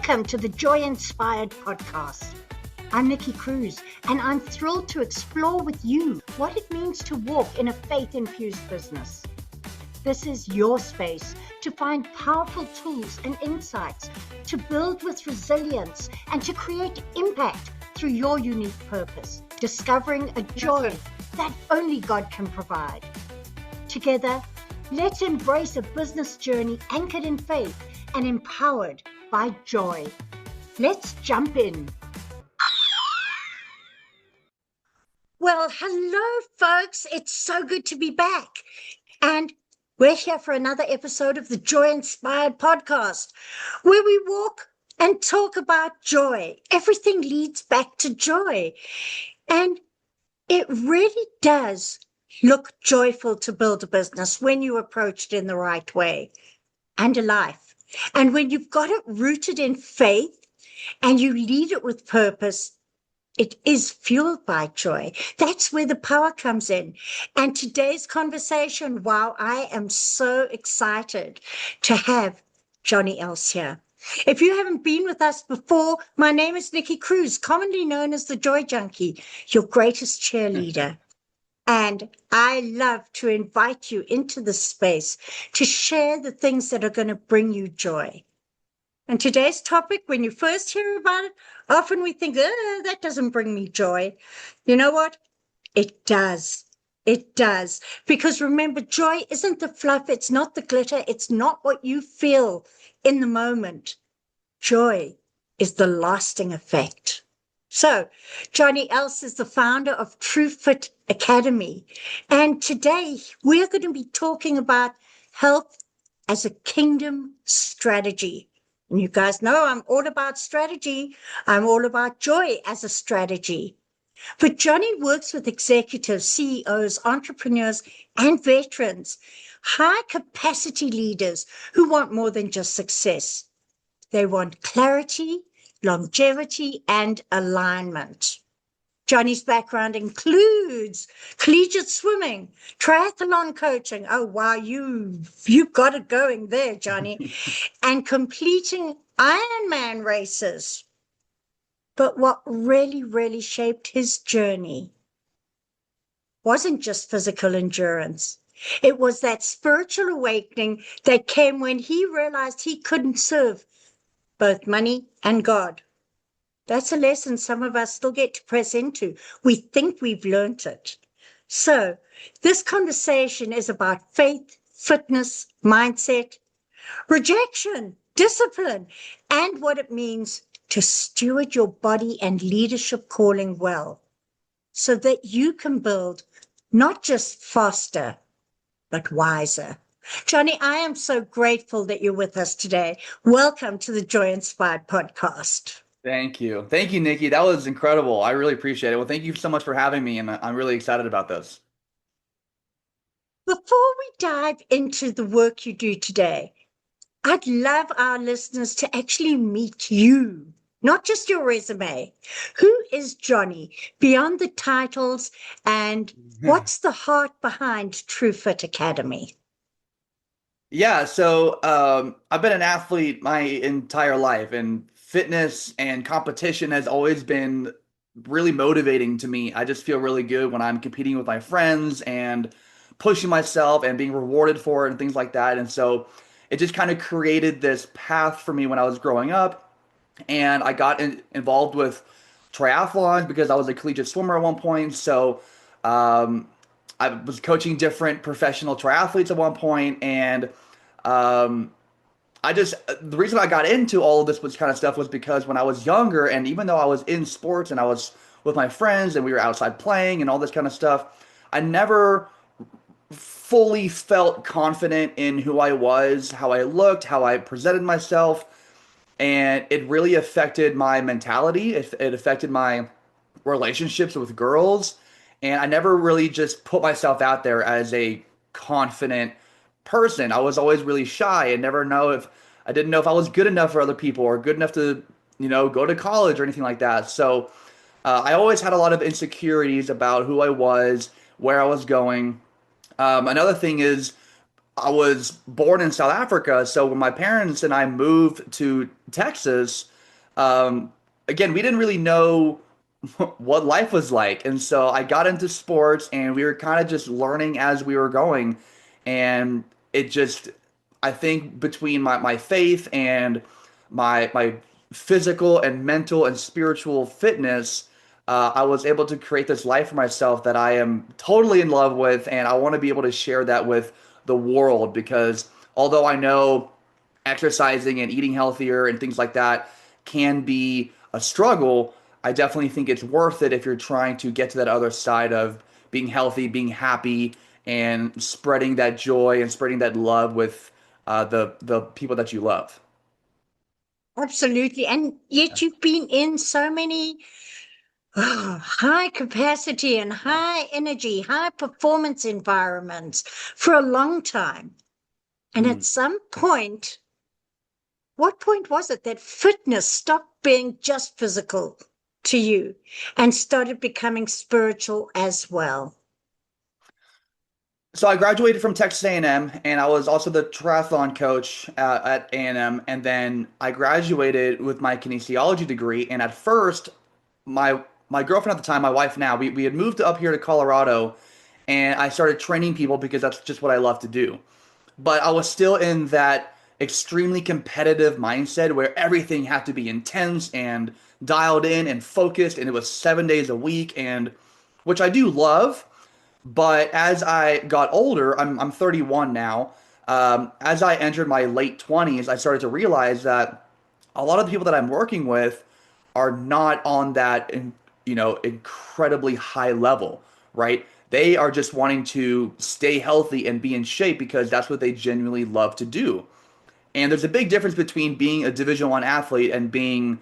Welcome to the Joy Inspired podcast. I'm Nikki Cruise, and I'm thrilled to explore with you what it means to walk in a faith-infused business. This is your space to find powerful tools and insights to build with resilience and to create impact through your unique purpose, discovering a joy that only God can provide. Together, let's embrace a business journey anchored in faith and empowered by joy. Let's jump in. Well, hello, folks. It's so good to be back. And we're here for another episode of the Joy Inspired podcast, where we walk and talk about joy. Everything leads back to joy. And it really does look joyful to build a business when you approach it in the right way, and a life. And when you've got it rooted in faith and you lead it with purpose, it is fueled by joy. That's where the power comes in. And today's conversation, wow, I am so excited to have Johnny Els here. If you haven't been with us before, my name is Nikki Cruise, commonly known as the Joy Junkie, your greatest cheerleader. And I love to invite you into this space to share the things that are going to bring you joy. And today's topic, when you first hear about it, often we think, that doesn't bring me joy. You know what? It does. It does. Because remember, joy isn't the fluff. It's not the glitter. It's not what you feel in the moment. Joy is the lasting effect. So, Johnny Els is the founder of TruFit Academy. And today we're going to be talking about health as a kingdom strategy. And you guys know I'm all about strategy. I'm all about joy as a strategy. But Johnny works with executives, CEOs, entrepreneurs, and veterans, high capacity leaders who want more than just success. They want clarity, longevity, and alignment. Johnny's background includes collegiate swimming, triathlon coaching. Oh, wow, you've got it going there, Johnny. And completing Ironman races. But what really, really shaped his journey wasn't just physical endurance. It was that spiritual awakening that came when he realized he couldn't serve both money and God. That's a lesson some of us still get to press into. We think we've learned it. So this conversation is about faith, fitness, mindset, rejection, discipline, and what it means to steward your body and leadership calling well, so that you can build not just faster, but wiser. Johnny, I am so grateful that you're with us today. Welcome to the Joy Inspired podcast. Thank you. Thank you, Nikki. That was incredible. I really appreciate it. Well, thank you so much for having me, and I'm really excited about this. Before we dive into the work you do today, I'd love our listeners to actually meet you, not just your resume. Who is Johnny beyond the titles, and what's the heart behind TruFit Academy? Yeah, so I've been an athlete my entire life, and fitness and competition has always been really motivating to me. I just feel really good when I'm competing with my friends and pushing myself and being rewarded for it and things like that. And so it just kind of created this path for me when I was growing up. And I got involved with triathlon because I was a collegiate swimmer at one point. So I was coaching different professional triathletes at one point, and the reason I got into all of this kind of stuff was because when I was younger, and even though I was in sports and I was with my friends and we were outside playing and all this kind of stuff, I never fully felt confident in who I was, how I looked, how I presented myself, and it really affected my mentality. It affected my relationships with girls, and I never really just put myself out there as a confident person. I was always really shy and I didn't know if I was good enough for other people or good enough to, go to college or anything like that. So I always had a lot of insecurities about who I was, where I was going. Another thing is I was born in South Africa. So when my parents and I moved to Texas, um, again, we didn't really know what life was like. And so I got into sports and we were kind of just learning as we were going. And it just, I think between my faith and my physical and mental and spiritual fitness, I was able to create this life for myself that I am totally in love with. And I want to be able to share that with the world because although I know exercising and eating healthier and things like that can be a struggle, I definitely think it's worth it if you're trying to get to that other side of being healthy, being happy, and spreading that joy and spreading that love with the people that you love. Absolutely. And yet you've been in so many high capacity and high energy, high performance environments for a long time. And at Mm. some point, what point was it that fitness stopped being just physical to you and started becoming spiritual as well? So I graduated from Texas A&M, and I was also the triathlon coach at A&M. And then I graduated with my kinesiology degree. And at first, my girlfriend at the time, my wife now, we had moved up here to Colorado, and I started training people because that's just what I love to do. But I was still in that extremely competitive mindset where everything had to be intense and dialed in and focused, and it was 7 days a week, and which I do love. But as I got older, I'm 31 now. As I entered my late 20s, I started to realize that a lot of the people that I'm working with are not on that, incredibly high level, right? They are just wanting to stay healthy and be in shape because that's what they genuinely love to do. And there's a big difference between being a Division One athlete and being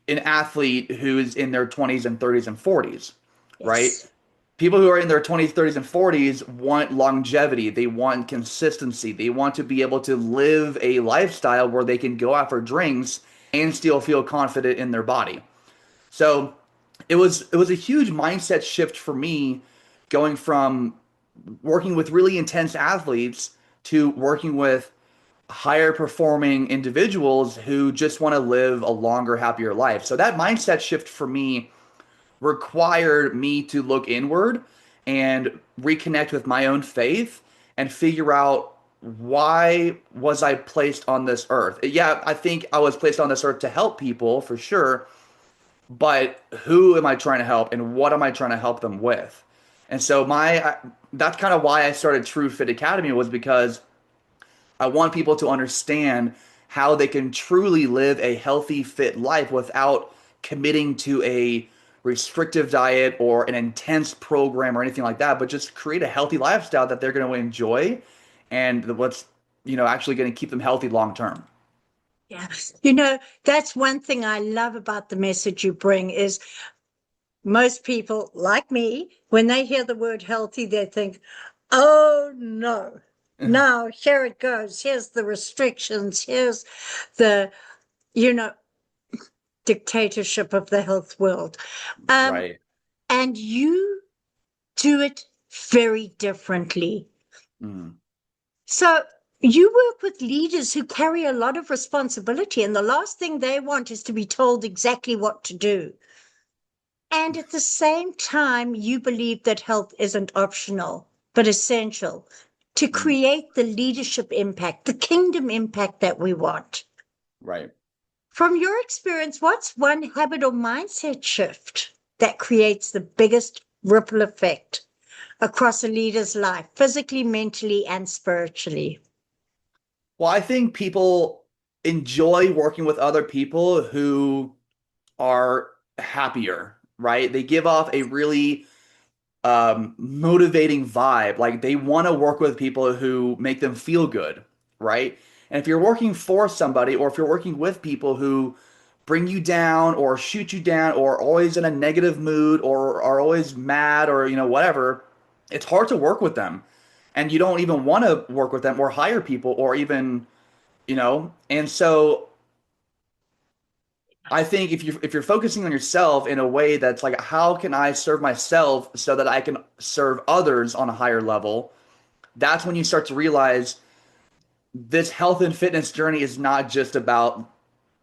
an athlete who is in their 20s and 30s and 40s, right? Yes. People who are in their 20s, 30s, and 40s want longevity. They want consistency. They want to be able to live a lifestyle where they can go out for drinks and still feel confident in their body. So it was a huge mindset shift for me going from working with really intense athletes to working with higher performing individuals who just want to live a longer, happier life. So that mindset shift for me required me to look inward and reconnect with my own faith and figure out why was I placed on this earth. Yeah, I think I was placed on this earth to help people for sure, but who am I trying to help and what am I trying to help them with? And so that's kind of why I started TruFit Academy was because I want people to understand how they can truly live a healthy, fit life without committing to a restrictive diet or an intense program or anything like that, but just create a healthy lifestyle that they're going to enjoy and what's, actually going to keep them healthy long term. Yeah. That's one thing I love about the message you bring is most people like me, when they hear the word healthy, they think, oh no, now here it goes. Here's the restrictions. Here's the, you know, dictatorship of the health world. Um, Right. and you do it very differently. Mm. So you work with leaders who carry a lot of responsibility, and the last thing they want is to be told exactly what to do. And at the same time, you believe that health isn't optional, but essential to Mm. create the leadership impact, the kingdom impact that we want. Right. From your experience, what's one habit or mindset shift that creates the biggest ripple effect across a leader's life, physically, mentally, and spiritually? Well, I think people enjoy working with other people who are happier, right? They give off a really motivating vibe. Like they want to work with people who make them feel good, right? And if you're working for somebody or if you're working with people who bring you down or shoot you down or always in a negative mood or are always mad or whatever, it's hard to work with them. And you don't even want to work with them or hire people or even, and so I think if you're focusing on yourself in a way that's like, how can I serve myself so that I can serve others on a higher level? That's when you start to realize this health and fitness journey is not just about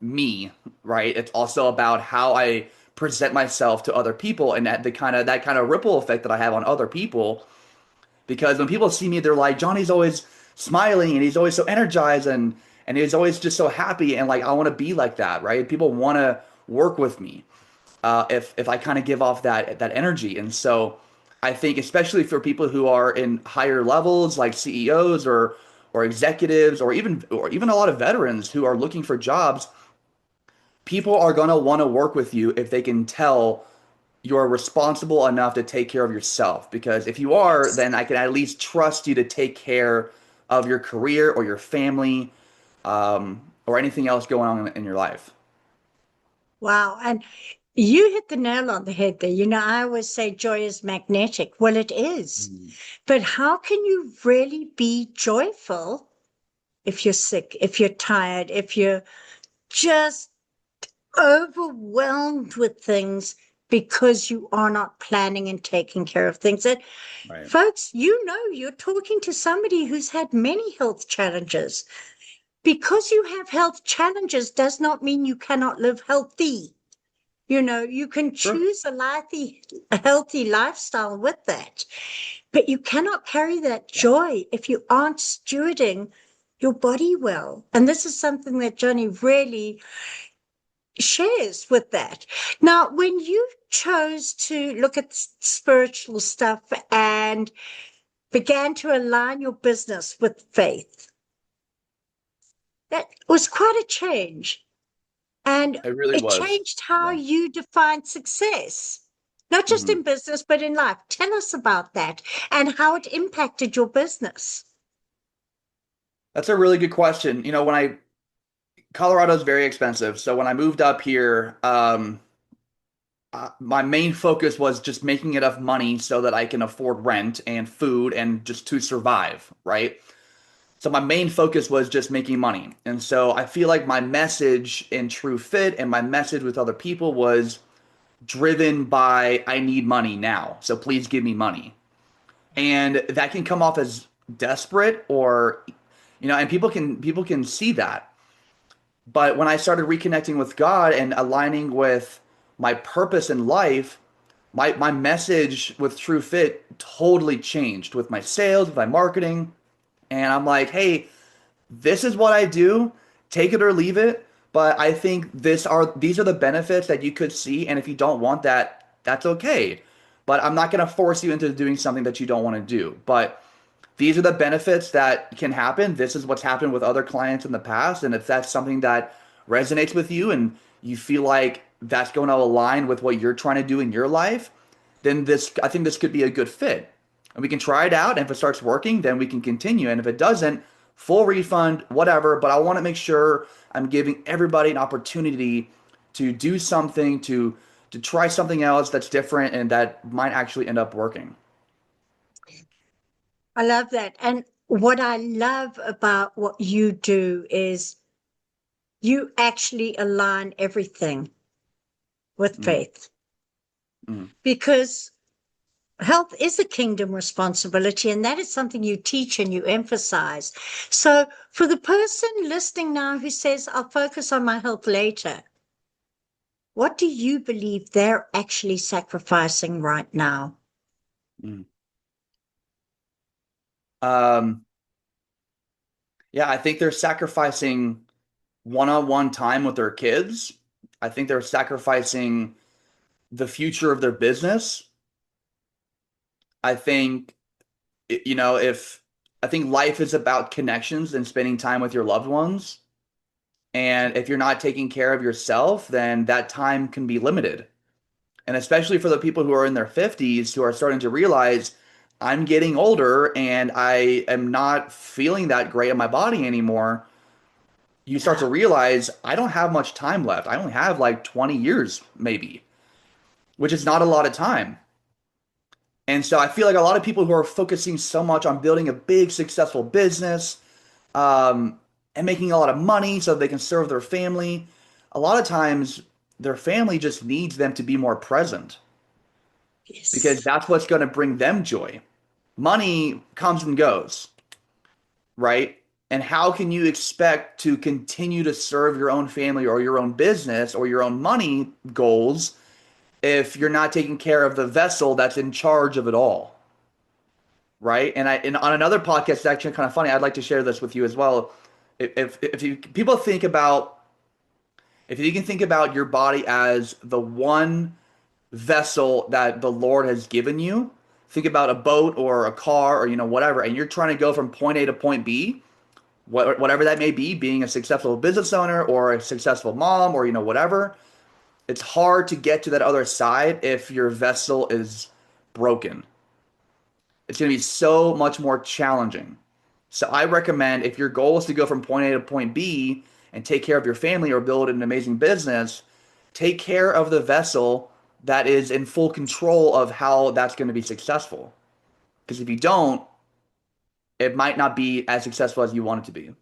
me, right? It's also about how I present myself to other people and that kind of ripple effect that I have on other people. Because when people see me, they're like, Johnny's always smiling and he's always so energized and he's always just so happy and like I want to be like that, right? People want to work with me if I kind of give off that energy. And so I think especially for people who are in higher levels like CEOs or executives or even a lot of veterans who are looking for jobs, people are going to want to work with you if they can tell you're responsible enough to take care of yourself. Because if you are, Yes. then I can at least trust you to take care of your career or your family, or anything else going on in your life. Wow. And you hit the nail on the head there. I always say joy is magnetic. Well, it is. Mm. But how can you really be joyful if you're sick, if you're tired, if you're just overwhelmed with things because you are not planning and taking care of things? And Right. folks, you're talking to somebody who's had many health challenges. Because you have health challenges does not mean you cannot live healthy. You can Sure. choose a healthy lifestyle with that, but you cannot carry that joy if you aren't stewarding your body well. And this is something that Johnny really shares with that. Now, when you chose to look at spiritual stuff and began to align your business with faith, that was quite a change. And It really it was. changed how Yeah. you define success, not just Mhm. in business, but in life. Tell us about that and how it impacted your business. That's a really good question. Colorado is very expensive. So when I moved up here, my main focus was just making enough money so that I can afford rent and food and just to survive, right? So my main focus was just making money. And so I feel like my message in TruFit and my message with other people was driven by I need money now. So please give me money. And that can come off as desperate or and people can see that. But when I started reconnecting with God and aligning with my purpose in life, my message with TruFit totally changed with my sales, with my marketing. And I'm like, hey, this is what I do. Take it or leave it. But I think these are the benefits that you could see. And if you don't want that, that's okay. But I'm not going to force you into doing something that you don't want to do. But these are the benefits that can happen. This is what's happened with other clients in the past. And if that's something that resonates with you and you feel like that's going to align with what you're trying to do in your life, then I think this could be a good fit. And we can try it out. And if it starts working, then we can continue. And if it doesn't, full refund, whatever. But I want to make sure I'm giving everybody an opportunity to do something, to try something else that's different and that might actually end up working. I love that. And what I love about what you do is you actually align everything with Mm, faith mm. because health is a kingdom responsibility, and that is something you teach and you emphasize. So, for the person listening now who says, I'll focus on my health later, what do you believe they're actually sacrificing right now? Mm. Um, yeah, I think they're sacrificing one-on-one time with their kids. I think they're sacrificing the future of their business. I think, if I think life is about connections and spending time with your loved ones. And if you're not taking care of yourself, then that time can be limited. And especially for the people who are in their 50s who are starting to realize I'm getting older and I am not feeling that great in my body anymore, you start Yeah. to realize I don't have much time left. I only have like 20 years, maybe, which is not a lot of time. And so I feel like a lot of people who are focusing so much on building a big, successful business, um, and making a lot of money so they can serve their family, a lot of times their family just needs them to be more present because Yes. that's what's going to bring them joy. Money comes and goes, right? And how can you expect to continue to serve your own family or your own business or your own money goals if you're not taking care of the vessel that's in charge of it all? Right? And on another podcast, it's actually kind of funny. I'd like to share this with you as well. If you people think about if you can think about your body as the one vessel that the Lord has given you, think about a boat or a car or whatever, and you're trying to go from point A to point B, whatever that may be, being a successful business owner or a successful mom or whatever. It's hard to get to that other side if your vessel is broken. It's going to be so much more challenging. So I recommend, if your goal is to go from point A to point B and take care of your family or build an amazing business, take care of the vessel that is in full control of how that's going to be successful. Because if you don't, it might not be as successful as you want it to be.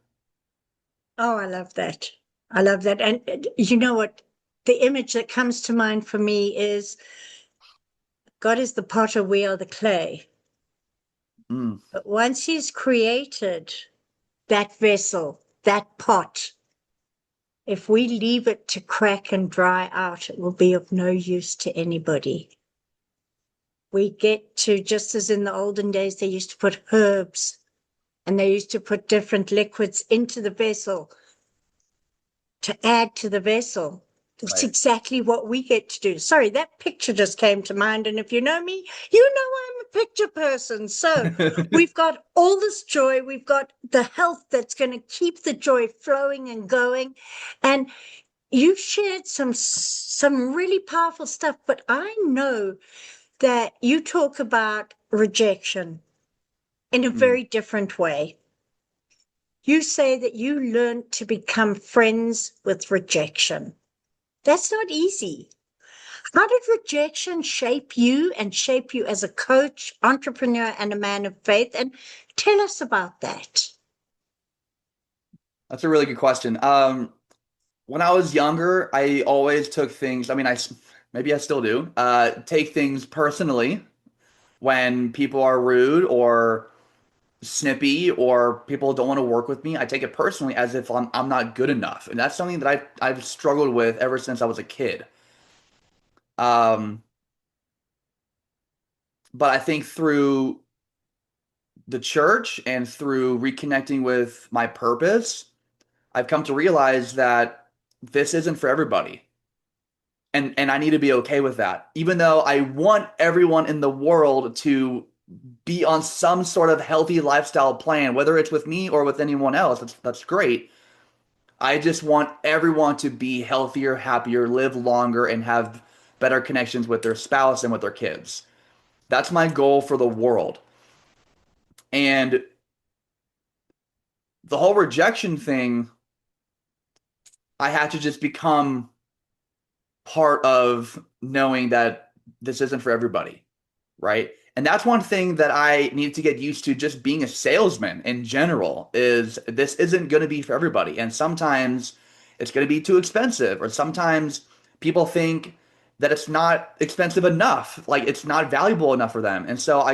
Oh, I love that. I love that. And you know what? The image that comes to mind for me is God is the potter, we are the clay. Mm, But once He's created that vessel, that pot, if we leave it to crack and dry out, it will be of no use to anybody. We get to, just as in the olden days, they used to put herbs and they used to put different liquids into the vessel to add to the vessel. That's right. exactly what we get to do. Sorry, that picture just came to mind. And if you know me, you know I'm a picture person. So we've got all this joy. We've got the health that's going to keep the joy flowing and going. And you shared some really powerful stuff, but I know that you talk about rejection in a Mm. very different way. You say that you learned to become friends with rejection. That's not easy. How did rejection shape you and shape you as a coach, entrepreneur, and a man of faith? And tell us about that. That's a really good question. When I was younger, I always took things, I mean, maybe I still do, take things personally when people are rude or snippy or people don't want to work with me. I take it personally as if I'm not good enough. And that's something that I've struggled with ever since I was a kid. Um, but I think through the church and through reconnecting with my purpose, I've come to realize that this isn't for everybody. And I need to be okay with that. Even though I want everyone in the world to be on some sort of healthy lifestyle plan, whether it's with me or with anyone else, that's great. I just want everyone to be healthier, happier, live longer, and have better connections with their spouse and with their kids. That's my goal for the world. And the whole rejection thing, I had to just become part of knowing that this isn't for everybody, right? And that's one thing that I need to get used to, just being a salesman in general, is this isn't going to be for everybody. And sometimes it's going to be too expensive, or sometimes people think that it's not expensive enough, like it's not valuable enough for them. And so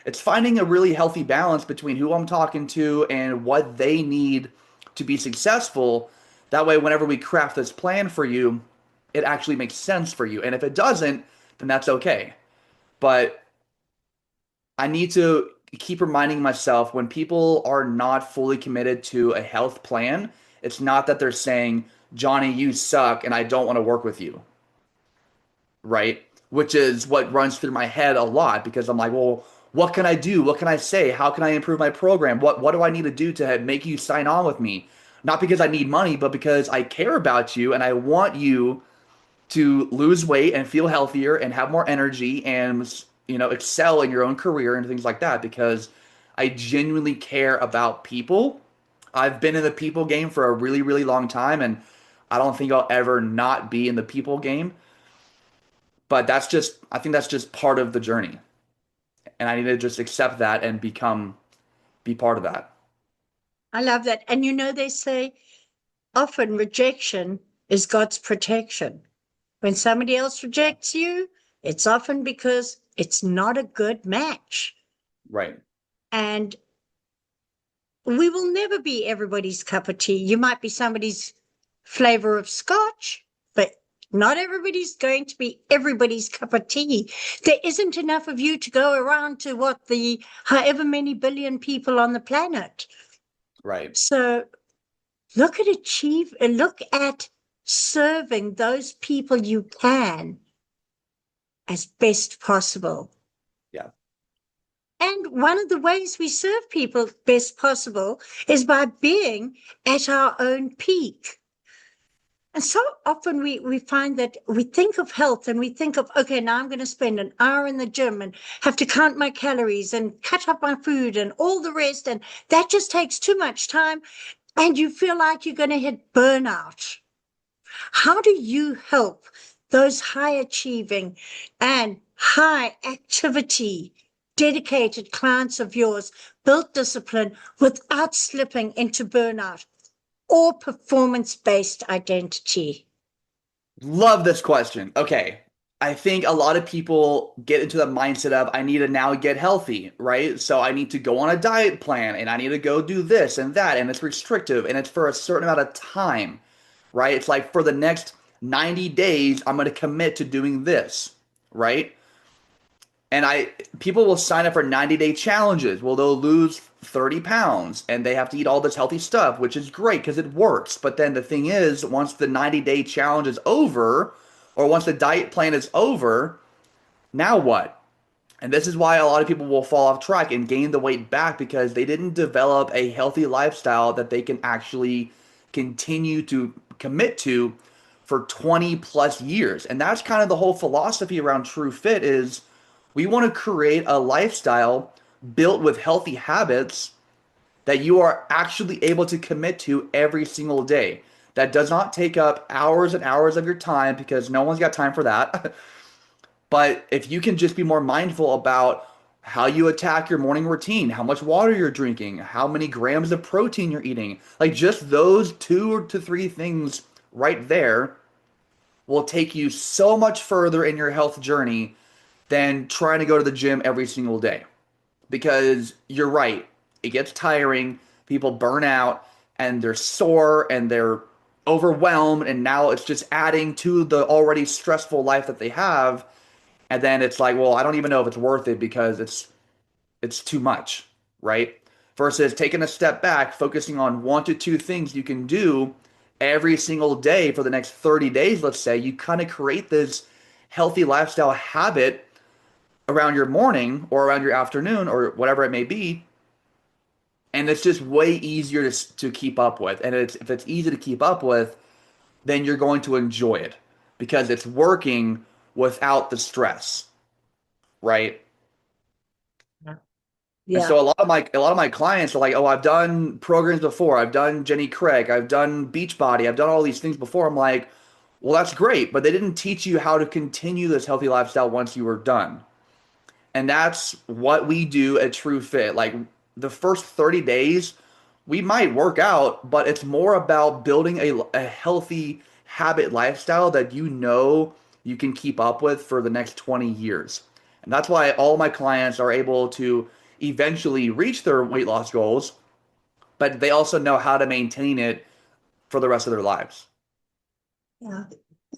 it's finding a really healthy balance between who I'm talking to and what they need to be successful. That way, whenever we craft this plan for you, it actually makes sense for you. And if it doesn't, then that's okay. But I need to keep reminding myself, when people are not fully committed to a health plan, it's not that they're saying, Johnny, you suck and I don't want to work with you, right? Which is what runs through my head a lot, because I'm like, well, what can I do? What can I say? How can I improve my program? What do I need to do to make you sign on with me? Not because I need money, but because I care about you and I want you to lose weight and feel healthier and have more energy and excel in your own career and things like that, because I genuinely care about people. I've been in the people game for a really, really long time, and I don't think I'll ever not be in the people game. But I think that's just part of the journey. And I need to just accept that and be part of that. I love that. And they say often rejection is God's protection. When somebody else rejects you, it's often because it's not a good match. Right. And we will never be everybody's cup of tea. You might be somebody's flavor of scotch, but not everybody's going to be everybody's cup of tea. There isn't enough of you to go around to the however many billion people on the planet. Right. So look at serving those people you can as best possible. Yeah. And one of the ways we serve people best possible is by being at our own peak. And so often we find that we think of health and we think of, okay, now I'm going to spend an hour in the gym and have to count my calories and cut up my food and all the rest. And that just takes too much time. And you feel like you're going to hit burnout. How do you help those high achieving and high activity dedicated clients of yours build discipline without slipping into burnout or performance-based identity? Love this question. Okay. I think a lot of people get into the mindset of I need to now get healthy, right? So I need to go on a diet plan and I need to go do this and that, and it's restrictive and it's for a certain amount of time, right? It's like for the next 90 days, I'm going to commit to doing this, right? And people will sign up for 90-day challenges. Well, they'll lose 30 pounds and they have to eat all this healthy stuff, which is great because it works. But then the thing is, once the 90-day challenge is over, or once the diet plan is over, now what? And this is why a lot of people will fall off track and gain the weight back because they didn't develop a healthy lifestyle that they can actually continue to commit to for 20 plus years. And that's kind of the whole philosophy around TruFit is we want to create a lifestyle built with healthy habits that you are actually able to commit to every single day. That does not take up hours and hours of your time because no one's got time for that. But if you can just be more mindful about how you attack your morning routine, how much water you're drinking, how many grams of protein you're eating, like just those 2 to 3 things right there will take you so much further in your health journey than trying to go to the gym every single day. Because you're right, it gets tiring, people burn out, and they're sore and they're overwhelmed, and now it's just adding to the already stressful life that they have. And then it's like, well, I don't even know if it's worth it because it's too much, right? Versus taking a step back, focusing on 1 to 2 things you can do every single day for the next 30 days, let's say, you kind of create this healthy lifestyle habit around your morning or around your afternoon or whatever it may be. And it's just way easier to keep up with. And if it's easy to keep up with, then you're going to enjoy it because it's working without the stress, right? And Yeah. so a lot of my clients are like, "Oh, I've done programs before. I've done Jenny Craig. I've done Beachbody. I've done all these things before." I'm like, "Well, that's great, but they didn't teach you how to continue this healthy lifestyle once you were done." And that's what we do at TruFit. Like the first 30 days, we might work out, but it's more about building a healthy habit lifestyle that you know you can keep up with for the next 20 years. And that's why all my clients are able to eventually reach their weight loss goals, but they also know how to maintain it for the rest of their lives. Yeah.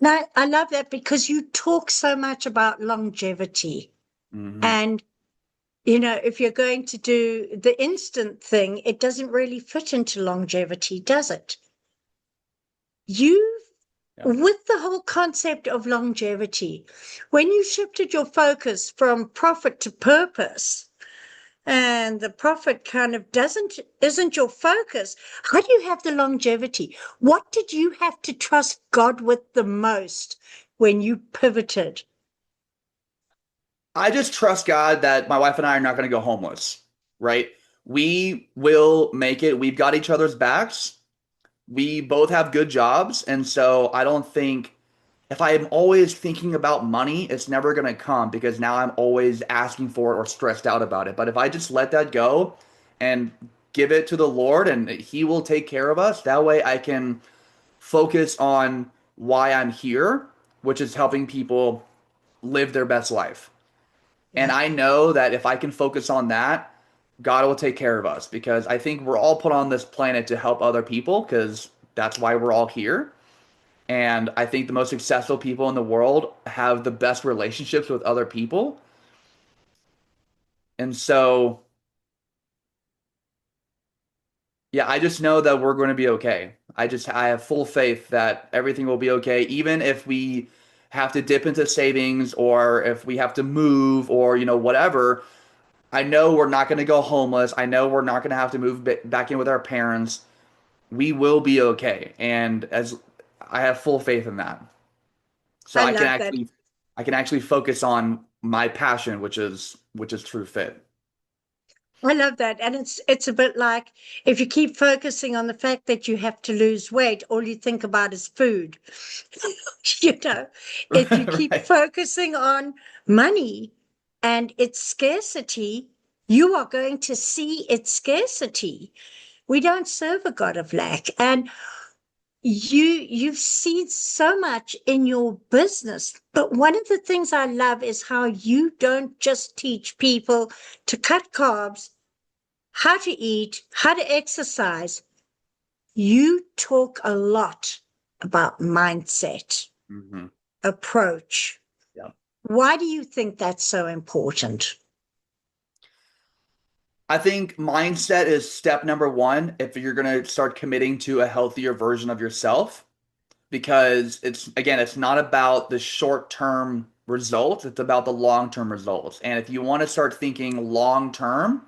No, I love that because you talk so much about longevity. Hmm. And, if you're going to do the instant thing, it doesn't really fit into longevity, does it? You, Yeah. with the whole concept of longevity, when you shifted your focus from profit to purpose, and the profit kind of isn't your focus, how do you have the longevity? What did you have to trust God with the most when you pivoted? I just trust God that my wife and I are not going to go homeless, right? We will make it. We've got each other's backs. We both have good jobs. And so I don't think if I am always thinking about money, it's never going to come because now I'm always asking for it or stressed out about it. But if I just let that go and give it to the Lord and He will take care of us, that way I can focus on why I'm here, which is helping people live their best life. And Yeah. I know that if I can focus on that, God will take care of us because I think we're all put on this planet to help other people because that's why we're all here. And I think the most successful people in the world have the best relationships with other people. And so, yeah, I just know that we're going to be okay. I have full faith that everything will be okay, even if we have to dip into savings or if we have to move or, whatever. I know we're not going to go homeless. I know we're not going to have to move back in with our parents. We will be okay. And as I have full faith in that. So I love that. I can actually focus on my passion, which is TruFit. I love that. And it's a bit like if you keep focusing on the fact that you have to lose weight, all you think about is food. You know, if you keep Right. focusing on money and its scarcity, you are going to see its scarcity. We don't serve a God of lack. And you've seen so much in your business, but one of the things I love is how you don't just teach people to cut carbs, how to eat, how to exercise. You talk a lot about mindset, Hmm. approach. Yeah. Why do you think that's so important? I think mindset is step number one if you're going to start committing to a healthier version of yourself, because it's not about the short-term results, it's about the long-term results. And if you want to start thinking long-term,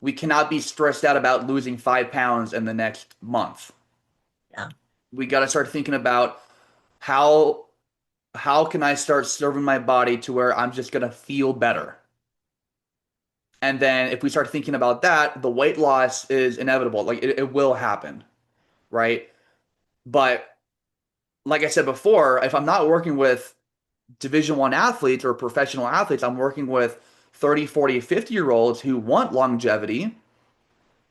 we cannot be stressed out about losing 5 pounds in the next month. Yeah. We got to start thinking about how how can I start serving my body to where I'm just going to feel better. And then if we start thinking about that, the weight loss is inevitable. Like it will happen, right? But like I said before, if I'm not working with Division 1 athletes or professional athletes, I'm working with 30, 40, 50-year olds who want longevity.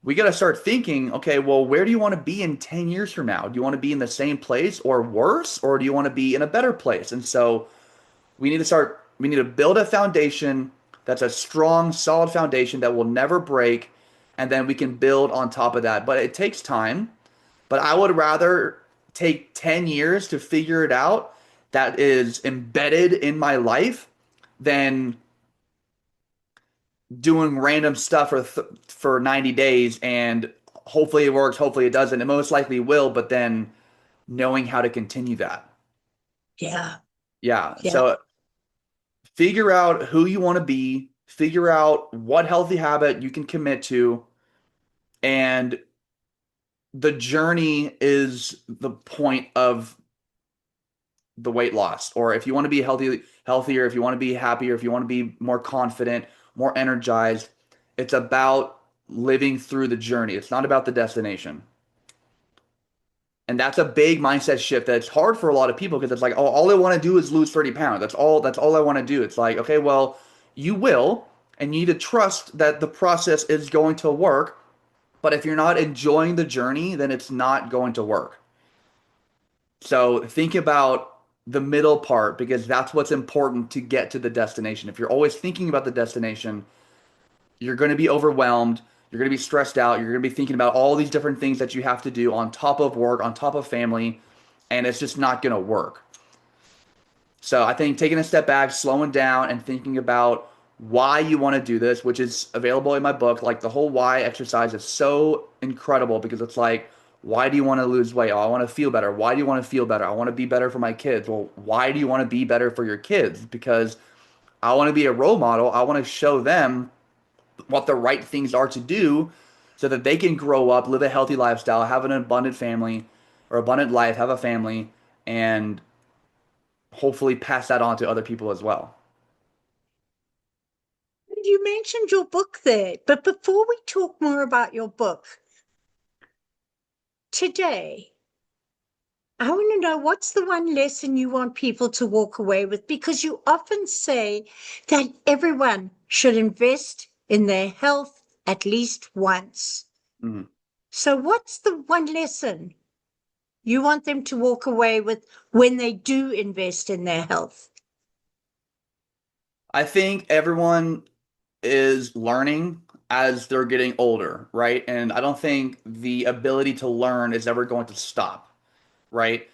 We got to start thinking, okay, well, where do you want to be in 10 years from now? Do you want to be in the same place or worse, or do you want to be in a better place? And so we need to build a foundation that's a strong, solid foundation that will never break, and then we can build on top of that. But it takes time. But I would rather take 10 years to figure it out that is embedded in my life than doing random stuff for 90 days and hopefully it works, hopefully it doesn't. It most likely will, but then knowing how to continue that. Yeah. Yeah. Yeah. So figure out who you want to be, figure out what healthy habit you can commit to, and the journey is the point of the weight loss. Or if you want to be healthier, if you want to be happier, if you want to be more confident, more energized, it's about living through the journey. It's not about the destination. And that's a big mindset shift that's hard for a lot of people because it's like, oh, all I want to do is lose 30 pounds. That's all I want to do. It's like, okay, well, you will, and you need to trust that the process is going to work. But if you're not enjoying the journey, then it's not going to work. So think about the middle part because that's what's important to get to the destination. If you're always thinking about the destination, you're going to be overwhelmed. You're going to be stressed out. You're going to be thinking about all these different things that you have to do on top of work, on top of family, and it's just not going to work. So I think taking a step back, slowing down, and thinking about why you want to do this, which is available in my book. Like the whole why exercise is so incredible because it's like, why do you want to lose weight? Oh, I want to feel better. Why do you want to feel better? I want to be better for my kids. Well, why do you want to be better for your kids? Because I want to be a role model. I want to show them what the right things are to do so that they can grow up, live a healthy lifestyle, have an abundant family or abundant life, have a family, and hopefully pass that on to other people as well. You mentioned your book there, but before we talk more about your book, today, I want to know what's the one lesson you want people to walk away with? Because you often say that everyone should invest in their health at least once. Mhm. So, what's the one lesson you want them to walk away with when they do invest in their health? I think everyone is learning as they're getting older, right? And I don't think the ability to learn is ever going to stop, right?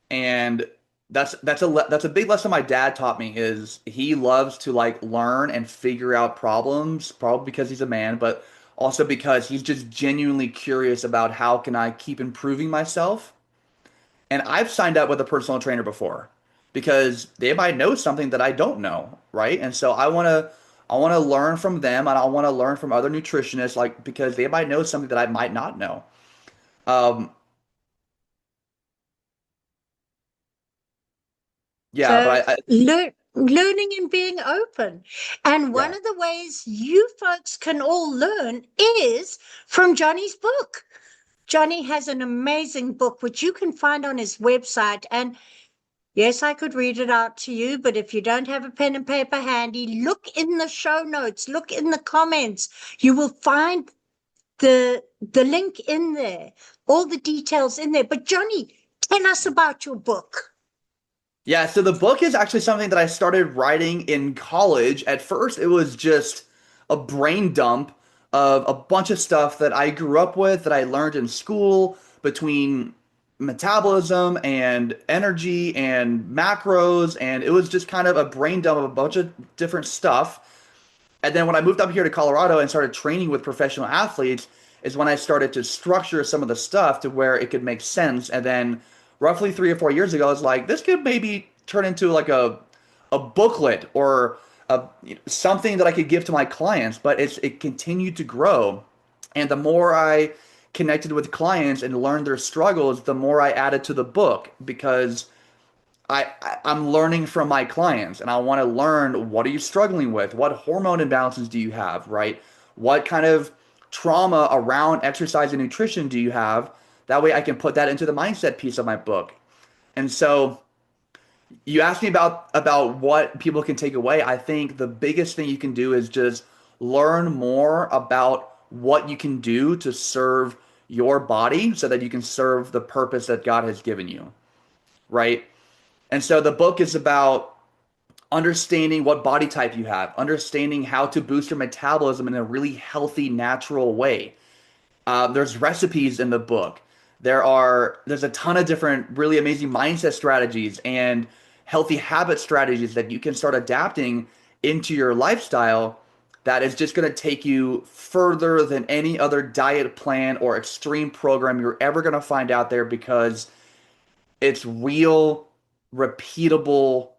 And that's a big lesson my dad taught me is he loves to like learn and figure out problems, probably because he's a man, but also because he's just genuinely curious about how can I keep improving myself. And I've signed up with a personal trainer before because they might know something that I don't know, right? And so I want to learn from them and I want to learn from other nutritionists like because they might know something that I might not know. Um, yeah, So but learning and being open. And one yeah. of the ways you folks can all learn is from Johnny's book. Johnny has an amazing book, which you can find on his website. And yes, I could read it out to you, but if you don't have a pen and paper handy, look in the show notes, look in the comments. You will find the link in there, all the details in there. But Johnny, tell us about your book. Yeah, so the book is actually something that I started writing in college. At first, it was just a brain dump of a bunch of stuff that I grew up with, that I learned in school between metabolism and energy and macros. And it was just kind of a brain dump of a bunch of different stuff. And then when I moved up here to Colorado and started training with professional athletes, is when I started to structure some of the stuff to where it could make sense. And then roughly 3 or 4 years ago, I was like, this could maybe turn into like a booklet or something that I could give to my clients. But it continued to grow. And the more I connected with clients and learned their struggles, the more I added to the book because I'm learning from my clients and I want to learn what are you struggling with? What hormone imbalances do you have, right? What kind of trauma around exercise and nutrition do you have? That way I can put that into the mindset piece of my book. And so you asked me about what people can take away. I think the biggest thing you can do is just learn more about what you can do to serve your body so that you can serve the purpose that God has given you, right? And so the book is about understanding what body type you have, understanding how to boost your metabolism in a really healthy, natural way. There's recipes in the book. There's a ton of different really amazing mindset strategies and healthy habit strategies that you can start adapting into your lifestyle that is just going to take you further than any other diet plan or extreme program you're ever going to find out there because it's real, repeatable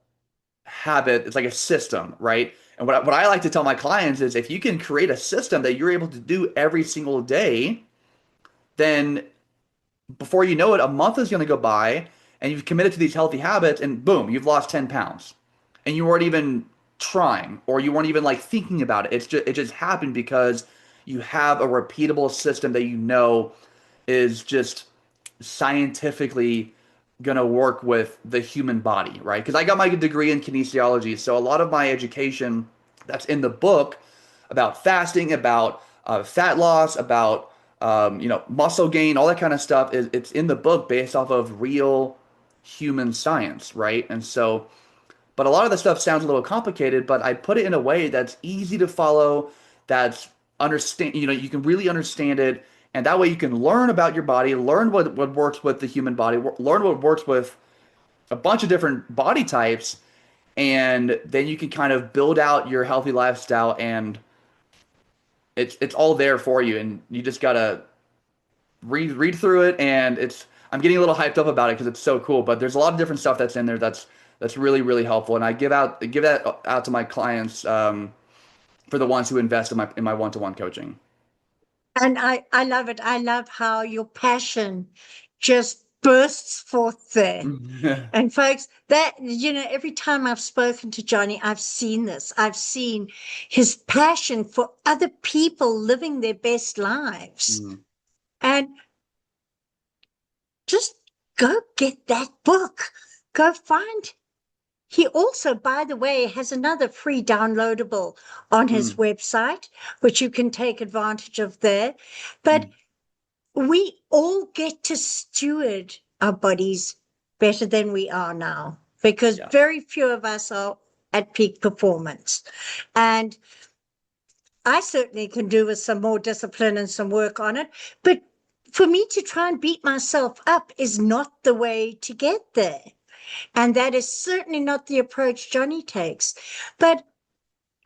habit. It's like a system, right? And what I like to tell my clients is if you can create a system that you're able to do every single day, then before you know it, a month is going to go by and you've committed to these healthy habits and boom, you've lost 10 pounds. And you weren't even trying or you weren't even like thinking about it. It just happened because you have a repeatable system that you know is just scientifically gonna work with the human body, right? Because I got my degree in kinesiology, so a lot of my education that's in the book about fasting, about fat loss, about muscle gain, all that kind of stuff is it's in the book based off of real human science, right? And so, but a lot of the stuff sounds a little complicated, but I put it in a way that's easy to follow, that's understand, you can really understand it, and that way you can learn about your body, learn what works with the human body, learn what works with a bunch of different body types, and then you can kind of build out your healthy lifestyle, and it's all there for you, and you just gotta read through it, and it's I'm getting a little hyped up about it because it's so cool, but there's a lot of different stuff that's in there that's really really helpful, and I give that out to my clients for the ones who invest in my one-to-one coaching. And I love it. I love how your passion just bursts forth there. And folks, every time I've spoken to Johnny, I've seen this. I've seen his passion for other people living their best lives. Mm, And just go get that book. Go find. He also, by the way, has another free downloadable on his mm, website, which you can take advantage of there. But mm. we all get to steward our bodies better than we are now because Yeah. very few of us are at peak performance. And I certainly can do with some more discipline and some work on it. But for me to try and beat myself up is not the way to get there. And that is certainly not the approach Johnny takes. But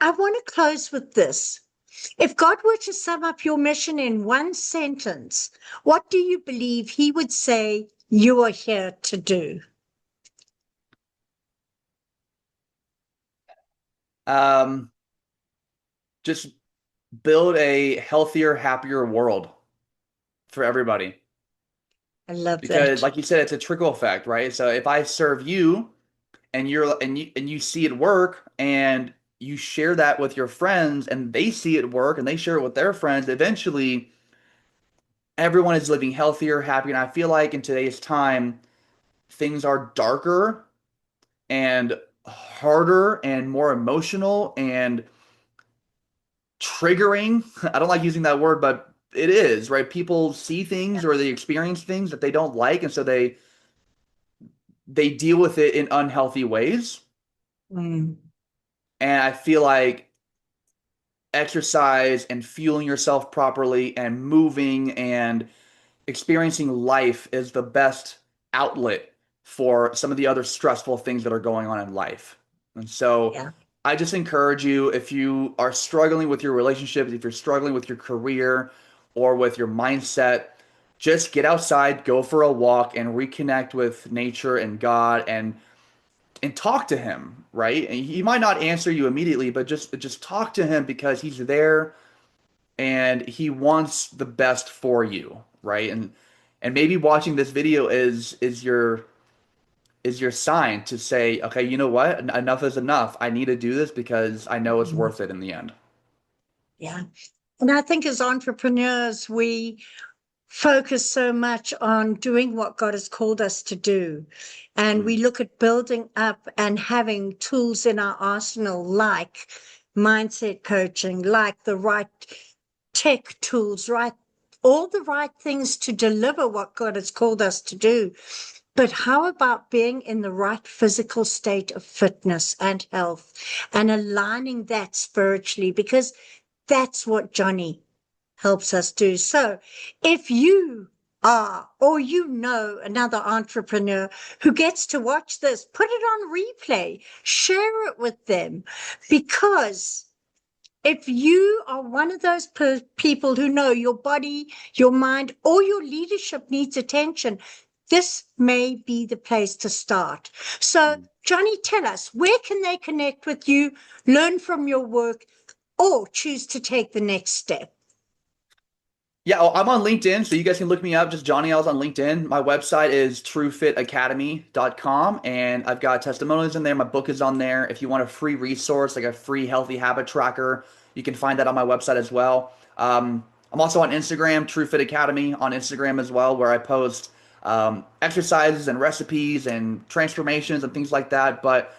I want to close with this. If God were to sum up your mission in one sentence, what do you believe he would say you are here to do? Um, just build a healthier, happier world for everybody. I love Because, that. like you said, it's a trickle effect, right? So if I serve you and you see it work and you share that with your friends and they see it work and they share it with their friends, eventually everyone is living healthier, happier. And I feel like in today's time, things are darker and harder and more emotional and triggering. I don't like using that word, but it is, right? People see things or they experience things that they don't like, and so they deal with it in unhealthy ways. Mm, And I feel like exercise and fueling yourself properly and moving and experiencing life is the best outlet for some of the other stressful things that are going on in life. And so yeah. I just encourage you, if you are struggling with your relationships, if you're struggling with your career or with your mindset, just get outside, go for a walk, and reconnect with nature and God and talk to him, right? And he might not answer you immediately, but just talk to him because he's there and he wants the best for you, right? And maybe watching this video is your sign to say, okay, you know what? Enough is enough. I need to do this because I know it's Mm, worth it in the end. yeah. And I think as entrepreneurs, we focus so much on doing what God has called us to do. And we Mm. look at building up and having tools in our arsenal like mindset coaching, like the right tech tools, right? All the right things to deliver what God has called us to do. But how about being in the right physical state of fitness and health and aligning that spiritually? Because that's what Johnny helps us do. So if you are, or you know another entrepreneur who gets to watch this, put it on replay, share it with them, because if you are one of those people who know your body, your mind, or your leadership needs attention, this may be the place to start. So, Mm. Johnny, tell us, where can they connect with you, learn from your work, or choose to take the next step? Yeah, I'm on LinkedIn, so you guys can look me up. Just Johnny Els on LinkedIn. My website is trufitacademy.com, and I've got testimonials in there. My book is on there. If you want a free resource, like a free healthy habit tracker, you can find that on my website as well. I'm also on Instagram, TruFit Academy on Instagram as well, where I post exercises and recipes and transformations and things like that. But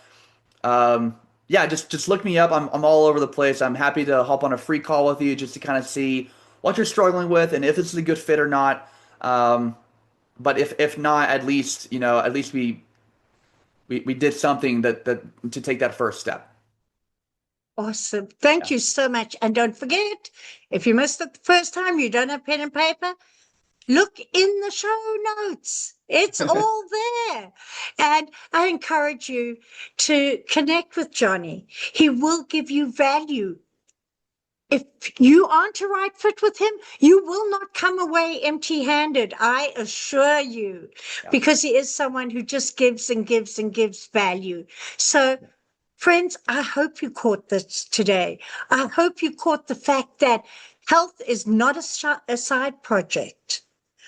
yeah, just look me up. I'm all over the place. I'm happy to hop on a free call with you just to kind of see what you're struggling with and if this is a good fit or not. Um, but if not, at least at least we did something that to take that first step. Awesome. Thank Yeah. you so much. And don't forget, if you missed it the first time, you don't have pen and paper, look in the show notes. It's all there. And I encourage you to connect with Johnny. He will give you value. If you aren't a right fit with him, you will not come away empty handed. I assure you, Yeah. because he is someone who just gives and gives and gives value. So, friends, I hope you caught this today. I hope you caught the fact that health is not a side project.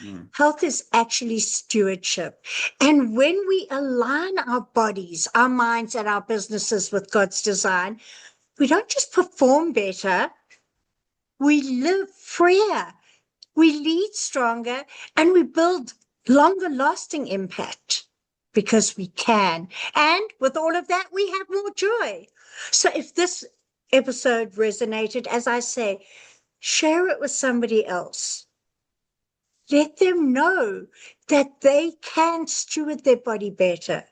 Mm. Health is actually stewardship. And when we align our bodies, our minds, and our businesses with God's design, we don't just perform better, we live freer, we lead stronger, and we build longer lasting impact because we can. And with all of that, we have more joy. So if this episode resonated, as I say, share it with somebody else. Let them know that they can steward their body better.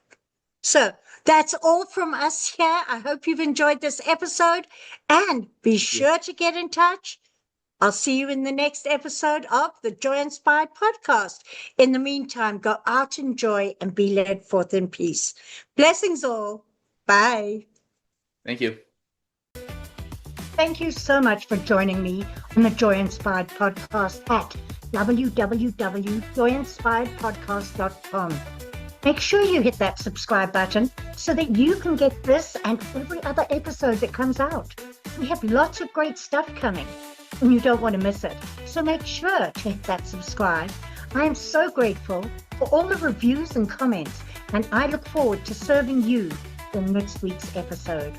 So that's all from us here. I hope you've enjoyed this episode, and be sure to get in touch. I'll see you in the next episode of the Joy Inspired podcast. In the meantime, go out in joy and be led forth in peace. Blessings all. Bye. Thank you. Thank you so much for joining me on the Joy Inspired podcast at www.joyinspiredpodcast.com. Make sure you hit that subscribe button so that you can get this and every other episode that comes out. We have lots of great stuff coming, and you don't want to miss it. So make sure to hit that subscribe. I am so grateful for all the reviews and comments, and I look forward to serving you in next week's episode.